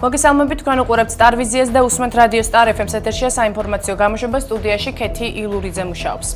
მოგესალმებით, თქვენ უყურებთ Star Vizies და უსმენთ რადიო Star FM-ს ეთერშია საინფორმაციო გამოშვება, სტუდიაში ქეთი ილურიძე მუშაობს.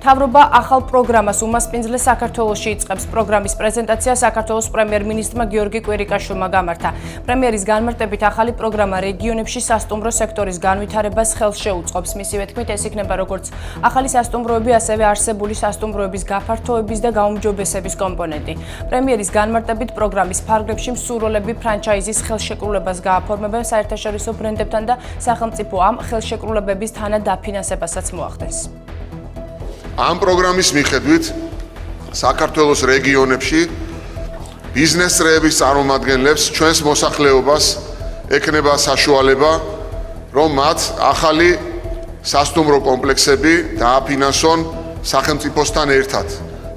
მთავრობა ახალ პროგრამას უმასპინძლეს საქართველოში იწყებს. პროგრამის პრეზენტაცია საქართველოს პრემიერ-მინისტრმა გიორგი კვირიკაშვილმა გამართა. პრემიერის განმარტებით ახალი პროგრამა რეგიონებში სასტუმრო სექტორის განვითარებას ხელს შეუწყობს. მისივე თქმით, ეს იქნება როგორც ახალი სასტუმროები, ასევე არსებული სასტუმროების გაფართოების და გაუმჯობესების კომპონენტი. პრემიერის განმარტებით პროგრამის ფარგლებში მსურველები ფრანჩაიზის ხელშეკრულებას გააფორმებენ საერთაშორისო ბრენდებთან და სახელმწიფო ამ ხელშეკრულებების თანადაფინანსებასაც მოახდენს. ამ პროგრამის მიხედვით საქართველოს რეგიონებში ბიზნეს წრეების წარმომადგენლებს ჩვენს მოსახლეობას ექნება საშუალება, რომ მათ ახალი სასტუმრო კომპლექსები დააფინანსონ სახელმწიფოსთან ერთად.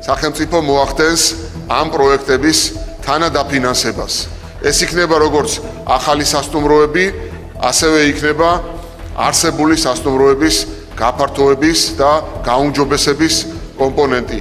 სახელმწიფო მოახდენს ამ პროექტების თანადაფინანსებას. ეს იქნება როგორც ახალი სასტუმროები, ასევე იქნება არსებული სასტუმროების გაფართოების და გაუმჯობესების კომპონენტი.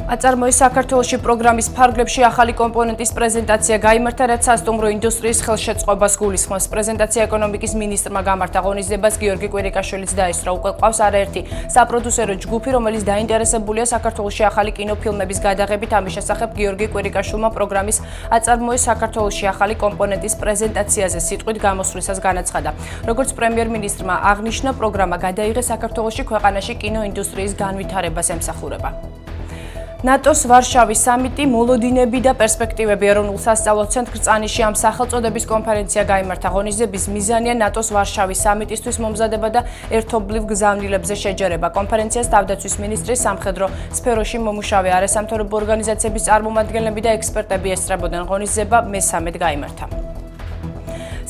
აწარმოის საქართველოში პროგრამის ფარგლებში ახალი კომპონენტის პრეზენტაცია გაიმართა, რაც სასტუმრო ინდუსტრიის ხელშეწყობას გულისხმობს. პრეზენტაცია ეკონომიკის მინისტრმა გამართა, ღონისძიებას გიორგი კვირიკაშვილიც დაესწრო. უკვე ყავს არაერთი საპროდიუსერო ჯგუფი, რომელიც დაინტერესებულია საქართველოში ახალი კინოფილმების გადაღებით. ამის შესახებ გიორგი კვირიკაშვილმა პროგრამის აწარმოის საქართველოში ახალი კომპონენტის პრეზენტაციაზე სიტყვით გამოსვლისას განაცხადა. როგორც პრემიერ-მინისტრმა აღნიშნა, პროგრამა გადაიღეს საქართველოში ქვეყანაში კინოინდუსტრიის განვითარებას ემსახურება. ნატოს ვარშავის სამიტი, მოლოდინები და პერსპექტივები ეროვნულ სასწავლო ცენტრ წანიში ამ სახელწოდების კონფერენცია გაიმართა. ღონისძიების მიზანია ნატოს ვარშავის სამიტისთვის მომზადება და ერთობლივ გზავნილებზე შეჯერება. კონფერენციას თავდაცვის მინისტრი, სამხედრო სფეროში მომუშავე არასამთავრობო ორგანიზაციების წარმომადგენლები და ექსპერტები ესწრებოდნენ. ღონისძიება მესამედ გაიმართა.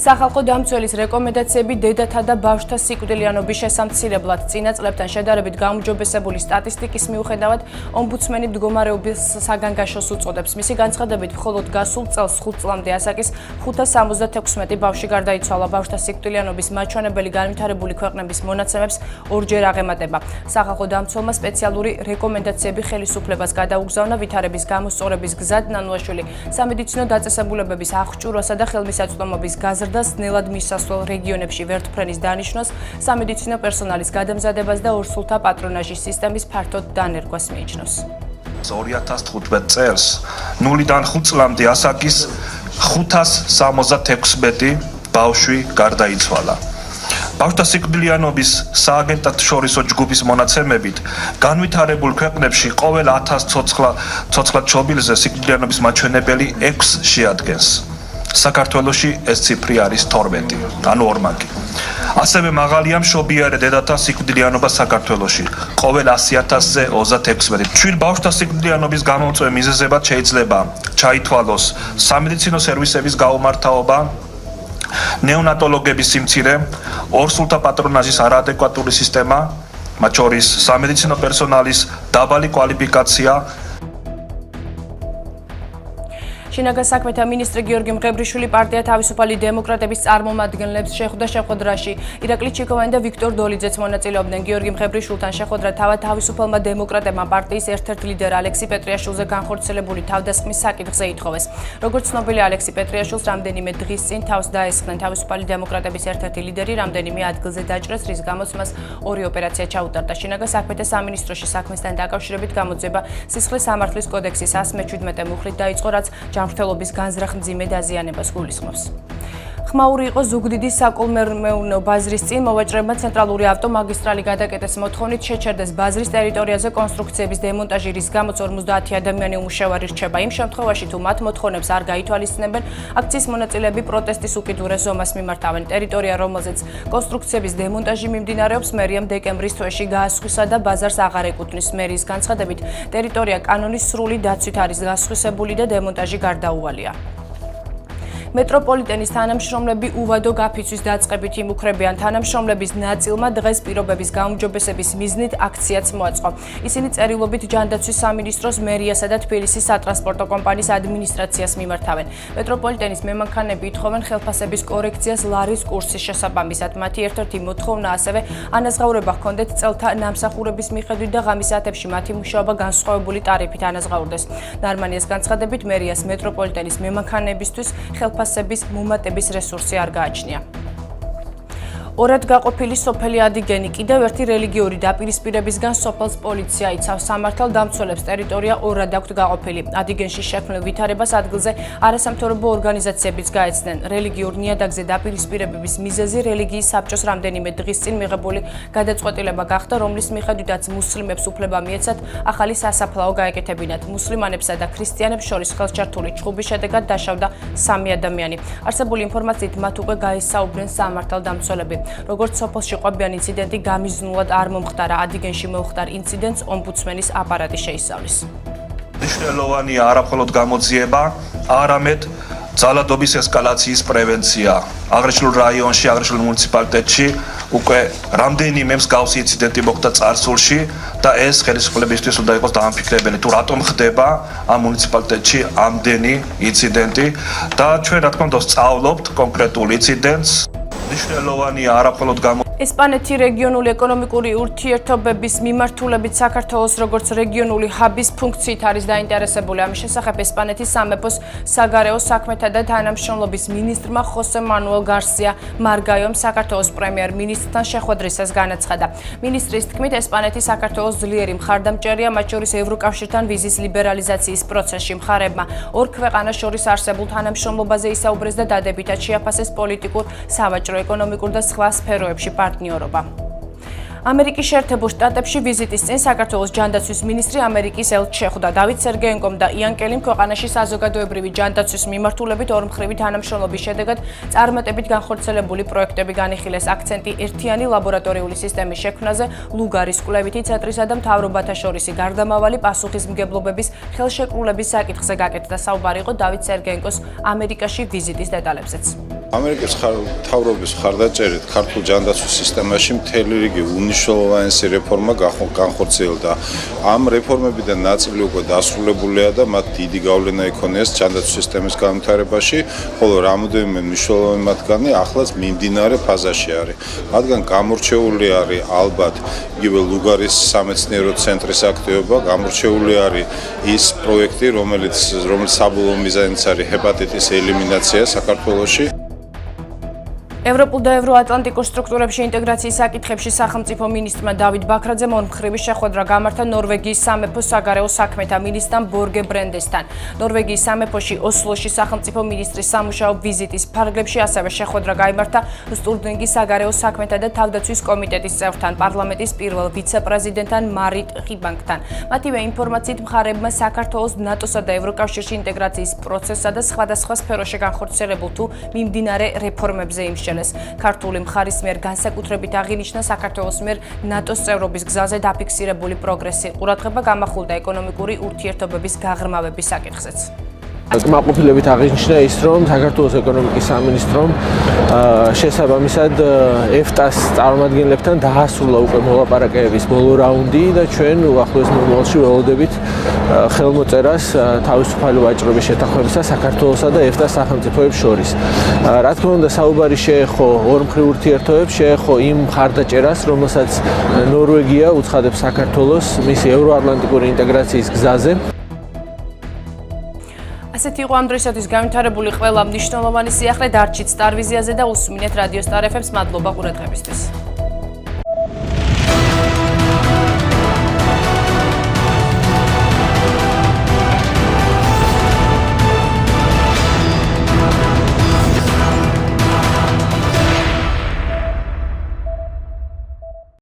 სახალხო დამცველის რეკომენდაციები დედათა და ბავშვთა სიკვდილიანობის შესამცირებლად წინა წლებთან შედარებით გაუმჯობესებული სტატისტიკის მიუხედავად ომბუდსმენი მდგომარეობის საგანგაშოს უწოდებს. მისი განცხადებით, მხოლოდ გასულ წელს 5 წლამდე ასაკის 576 ბავშვი გარდაიცვალა. ბავშვთა სიკვდილიანობის მაჩვენებელი განვითარებული ქვეყნების მონაცემებს ორჯერ აღემატება. სახალხო დამცველმა სპეციალური რეკომენდაციები ხელისუფლებას გადაუგზავნა ვითარების გამოსწორების გზად. ნანუაშვილი სამედიცინო დაწესებულებების აღჭურვასა და ხელმისაწვდომობის გაზრდას ნელად მისასვლელ რეგიონებში ვერტმფრენის დანიშვნას, სამედიცინო პერსონალის გადამზადებას და ორსულთა პატრონაჟის სისტემის ფართოდ დანერგვას მიიჩნევს. 2015 წელს 0-დან 5 წლამდე ასაკის 576 ბავშვი გარდაიცვალა. ბავშვთა სიკვდილიანობის სააგენტოთშორისო ჯგუფის მონაცემებით, განვითარებულ ქვეყნებში ყოველ 1000 ცოცხლად ჩობილზე სიკვდილიანობის მაჩვენებელი 6 შეადგენს. საქართველოში ეს ციფრი არის 12, ანუ ორმაგი. ასევე მაღალია მშობიარე დედათა სიკვდილიანობა საქართველოში, ყოველ 100,000-ზე 36. ჩვიდ ბავშვთა სიკვდილიანობის გამომწვევ მიზეზებად შეიძლება ჩაითვალოს სამედიცინო სერვისების გაუმართავობა, ნეონატოლოგების სიმცირე, ორსულთა პატრონაჟის არაადეკვატური სისტემა, მათ შორის სამედიცინო პერსონალის დაბალი კვალიფიკაცია. შინაგან საქმეთა მინისტრი გიორგი მღებრიშვილი პარტია თავისუფალი დემოკრატების წარმომადგენლებს შეხვდა შეხვედრაში. ირაკლი ჩიქოვანი და ვიქტორ დოლიძეც მონაწილეობდნენ. გიორგი მღებრიშვილთან შეხვედრა თავისუფალმა დემოკრატებმა პარტიის ერთ-ერთ ლიდერ ალექსი პეტრიაშვილზე განხორციელებული თავდასხმის საკითხზე ითხოვეს. როგორც ცნობილი, ალექსი პეტრიაშვილს რამდენიმე დღის წინ თავს დაესხნენ თავისუფალი დემოკრატების ერთ-ერთი ლიდერი, რამდენიმე ადგილზე დაჭრეს, რის გამოც მას ორი ოპერაცია ჩაუტარდა. შინაგან საქმეთა სამინისტროში საქმესთან დაკავშირებით გამოძიება სისხლის სამართლის კოდექსის 117 მუხლით დაიწყო, რაც ჯანმრთელობის განზრახ მძიმე დაზიანებას გულისხმობს. ხმაური იყო ზუგდიდის საკოლმეურნეო ბაზრის წინ მოვაჭრეებმა ცენტრალური ავტომაგისტრალი გადაკეტეს მოთხოვნით შეჩერდეს ბაზრის ტერიტორიაზე კონსტრუქციების დემონტაჟი, რის გამოც 50 ადამიანი უმუშევარი რჩება. იმ შემთხვევაში, თუ მათ მოთხოვნებს არ გაითვალისწინებენ, აქციის მონაწილეები პროტესტის უკიდურეს ზომას მიმართავენ. ტერიტორია, რომელზეც კონსტრუქციების დემონტაჟი მიმდინარეობს, მერიამ დეკემბრის თვეში გაასხვისა და ბაზარს აღარ ეკუთვნის. მერიის განცხადებით, ტერიტორია კანონის სრული დაცვით არის გასხვისებული და დემონტაჟი გარდაუვალია. მეტროპოლიტენის თანამშრომლები უვადო გაფიცვის დაწყებით იმუქრებიან. თანამშრომლების ნაწილმა დღეს პირობების გაუმჯობესების მიზნით აქციაც მოაწყო. ისინი წერილობით ჯანდაცვის სამინისტროს, მერიასა და თბილისის სატრანსპორტო კომპანიის ადმინისტრაციას მიმართავენ. მეტროპოლიტენის მემანქანები ითხოვენ ხელფასების კორექციას ლარის კურსის შესაბამისად. მათი ერთ-ერთი მოთხოვნა ასევე ანაზღაურება ჰქონდეთ წელთა ნამსახურების მიხედვით და ღამის საათებში მათი მუშაობა განსხვავებული ტარიფით ანაზღაურდეს. ნარმანიას განცხადებით, მერიას მეტროპოლიტენის მემანქანებისთვის ხელფასების დაფასების მომატების რესურსი არ გააჩნია. ორად გაყოფილი სოფელი ადიგენი კიდევ ერთი რელიგიური დაპირისპირებისგან სოფელს პოლიცია იცავს. სამართალდამცველებს ტერიტორია ორად აქვთ გაყოფილი. ადიგენში შექმნილ ვითარებას ადგილზე არასამთავრობო ორგანიზაციებიც გაეცნენ. რელიგიურ ნიადაგზე დაპირისპირებების მიზეზი რელიგიის საბჭოს რამდენიმე დღის წინ მიღებული გადაწყვეტილება გახდა, რომლის მიხედვითაც მუსლიმებს უფლება მიეცათ ახალი სასაფლაო გაეკეთებინათ. მუსლიმანებსა და ქრისტიანებს შორის ხელშეჩართული ჩხუბის შედეგად დაშავდა 3 ადამიანი. არსებული ინფორმაციით მათ უკვე გაესაუბრნენ სამართალდამცველები. როგორც სოფელში ყვებიან ინციდენტი გამიზნულად არ მომხდარა, ადიგენში მოხდარ ინციდენტს ომბუდსმენის აპარატი შეისწავლის. მნიშვნელოვანია არა მხოლოდ გამოძიება, არამედ ძალადობის ესკალაციის პრევენცია. აღნიშნულ რაიონში, აღნიშნულ მუნიციპალიტეტში უკვე რამდენიმე მსგავსი ინციდენტი მოხდა წარსულში და ეს ხელისუფლებისთვის უნდა იყოს დაამფიქრებელი, თუ რატომ ხდება ამ მუნიციპალიტეტში ამდენი ინციდენტი და ჩვენ რა თქმა უნდა სწავლობთ კონკრეტულ ინციდენტს. მნიშვნელოვანია არა მხოლოდ ესპანეთი რეგიონული ეკონომიკური ურთიერთობების მიმართულებით საქართველოს როგორც რეგიონული ჰაბის ფუნქციით არის დაინტერესებული. ამის შესახებ ესპანეთის სამეფოს საგარეო საქმეთა და თანამშრომლობის მინისტრმა ხოსე მანუელ გარსია მარგაიომ საქართველოს პრემიერ-მინისტრთან შეხვედრისას განაცხადა. მინისტრის თქმით, ესპანეთი საქართველოს ძლიერი მხარდამჭერია, მათ შორის ევროკავშირთან ვიზის ლიბერალიზაციის პროცესში. მხარეებმა ორ ქვეყანას შორის არსებულ თანამშრომლობაზე ისაუბრეს და დადებითად შეაფასეს პოლიტიკურ, სავაჭრო, ეკონომიკურ და სხვა სფეროებში პარტნიორობა. ამერიკის შეერთებულ შტატებში ვიზიტის წინ საქართველოს ჯანდაცვის მინისტრი ამერიკის ელჩს შეხვდა. დავით სერგეენკომ და იან კელიმ ქვეყანაში საზოგადოებრივი ჯანდაცვის მიმართულებით ორმხრივი თანამშრომლობის შედეგად წარმატებით განხორციელებული პროექტები განიხილეს. აქცენტი ერთიანი ლაბორატორიული სისტემის შექმნაზე, ლუგარის კვლევითი ცენტრისა და მთავრობათა შორისი გარდამავალი პასუხისმგებლობების ხელშეკრულების საკითხზე გაკეთდა. საუბარი იყო დავით სერგეენკოს ამერიკაში ვიზიტის დეტალებზეც. ამერიკის მთავრობის მხარდაჭერით ქართულ ჯანდაცვის სისტემაში მთელი რიგი უნიშნულოვანესი რეფორმა განხორციელდა. ამ რეფორმებიდან ნაწილი უკვე დასრულებულია და მათ დიდი გავლენა იქონიეს ჯანდაცვის სისტემის განვითარებაში, ხოლო რამოდენიმე მნიშვნელოვანი მათგანი ახლაც მიმდინარე ფაზაში არის. მათგან გამორჩეული არის ალბათ იგივე ლუგარის სამეცნიერო ცენტრის აქტივობა, გამორჩეული არის ის პროექტი, რომელიც საბოლოო მიზანიც არის ჰეპატიტის ელიმინაცია საქართველოში. ევროპულ და ევროატლანტიკურ სტრუქტურებში ინტეგრაციის საკითხებში სახელმწიფო მინისტრმა დავით ბაქრაძემ ორმხრივი შეხვედრა გამართა ნორვეგიის სამეფოს საგარეო საქმეთა მინისტრთან ბორგე ბრენდესთან. ნორვეგიის სამეფოში ოსლოში სახელმწიფო მინისტრის სამუშაო ვიზიტის ფარგლებში ასევე შეხვედრა გაიმართა სტურდინგის საგარეო საქმეთა და თავდაცვის კომიტეტის წევრთან, პარლამენტის პირველ ვიცე-პრეზიდენტთან მარიტ ხიბანკთან. მათივე ინფორმაციით მხარეებმა საქართველოს ნატოსა და ევროკავშირში ინტეგრაციის პროცესსა და სხვადასხვა სფეროში განხორციელებულ თუ მიმდინარე რეფორმებზე იმსჯელეს. ქართული მხარის მიერ განსაკუთრებით აღინიშნა საქართველოს მიერ ნატოს წევრობის გზაზე დაფიქსირებული პროგრესი. ყურადღება გამახვილდა ეკონომიკური ურთიერთობების გაღრმავების საკითხზეც. კმაყოფილებით აღინიშნა ის, რომ საქართველოს ეკონომიკის სამინისტრომ შესაბამისად EFTA-ს წარმომადგენლებთან დაასრულა უკვე მოლაპარაკებების ბოლო რაუნდი და ჩვენ უახლოეს მომავალში ველოდებით ხელმოწერას თავისუფალი ვაჭრობის შეთანხმებისა საქართველოსა და EFTA-ს სახელმწიფოებს შორის. რა თქმა უნდა, საუბარი შეეხო ორმხრივ ურთიერთობებს, შეეხო იმ მხარდაჭერას, რომელსაც ნორვეგია უცხადებს საქართველოს მისი ევროატლანტიკური ინტეგრაციის გზაზე. ასეთი იყო ამ დროისათვის განვითარებული ყველა მნიშვნელოვანი სიახლე. დარჩით სტარ ვიზიაზე და უსმინეთ რადიო სტარ FM-ს. მადლობა ყურადღებისთვის.